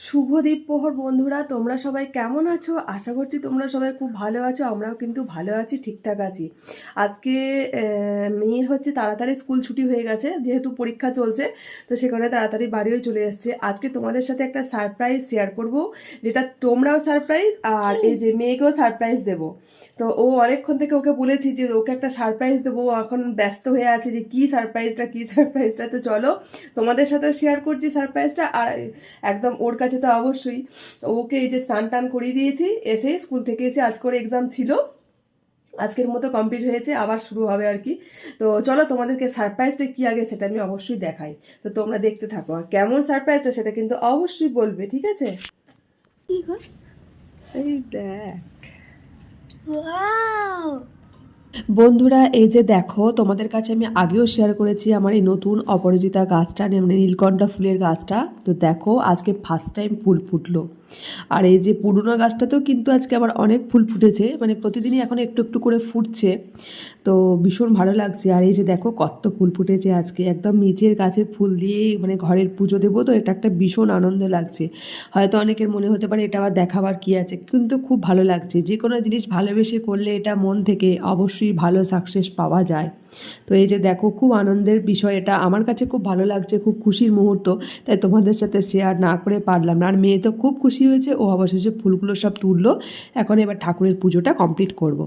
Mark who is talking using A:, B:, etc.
A: শুভ দ্বীপ্রহর বন্ধুরা, তোমরা সবাই কেমন আছো? আশা করছি তোমরা সবাই খুব ভালো আছো। আমরাও কিন্তু ভালো আছি, ঠিকঠাক আছি। আজকে মেয়ের হচ্ছে তাড়াতাড়ি স্কুল ছুটি হয়ে গেছে, যেহেতু পরীক্ষা চলছে, তো সেখানে তাড়াতাড়ি বাড়িও চলে এসছে। আজকে তোমাদের সাথে একটা সারপ্রাইজ শেয়ার করব, যেটা তোমরাও সারপ্রাইজ আর এই যে মেয়েকেও সারপ্রাইজ দেবো। তো ও অনেকক্ষণ থেকে ওকে বলেছি যে ওকে একটা সারপ্রাইজ দেবো, এখন ব্যস্ত হয়ে আছে যে কী সারপ্রাইজটা। তো চলো তোমাদের সাথে শেয়ার করছি সারপ্রাইজটা। আর একদম ওর কাছে তো অবশ্যই। ওকে এই যে স্নান টান করিয়ে দিয়েছি, এসে স্কুল থেকে এসে আজ করে এক্সাম ছিল, আজকের মতো কমপ্লিট হয়েছে, আবার শুরু হবে আর কি। তো চলো তোমাদেরকে সারপ্রাইজটা কি আগে সেটা আমি অবশ্যই দেখাই। তো তোমরা দেখতে থাকো, আর কেমন সারপ্রাইজটা সেটা কিন্তু অবশ্যই বলবে, ঠিক আছে? এই দেখ বন্ধুরা, এই যে দেখো, তোমাদের কাছে আমি আগেও শেয়ার করেছি আমার এই নতুন অপরাজিতা গাছটা, মানে নীলকণ্ঠা ফুলের গাছটা। তো দেখো আজকে ফার্স্ট টাইম ফুল ফুটলো। আর এই যে পুরনো গাছটাতেও কিন্তু আজকে আমার অনেক ফুল ফুটেছে, মানে প্রতিদিনই এখন একটু একটু করে ফুটছে। তো ভীষণ ভালো লাগছে। আর এই যে দেখো কত ফুল ফুটেছে আজকে, একদম নিচের গাছের ফুল দিয়ে মানে ঘরের পুজো দেবো, তো এটা একটা ভীষণ আনন্দ লাগছে। হয়তো অনেকের মনে হতে পারে এটা আবার দেখাবার কী আছে, কিন্তু খুব ভালো লাগছে। যে কোনো জিনিস ভালোবেসে করলে এটা মন থেকে অবশ্যই ভালো সাকসেস পাওয়া যায়। তো এই যে দেখো, খুব আনন্দের বিষয় এটা, আমার কাছে খুব ভালো লাগছে, খুব খুশির মুহূর্ত। তাই তোমাদের সাথে শেয়ার না করে পারলাম না। আর মেয়ে তো খুব খুশি হয়েছে, ও অবশেষে ফুলগুলো সব তুললো। এখন এবার ঠাকুরের পুজোটা কমপ্লিট করব।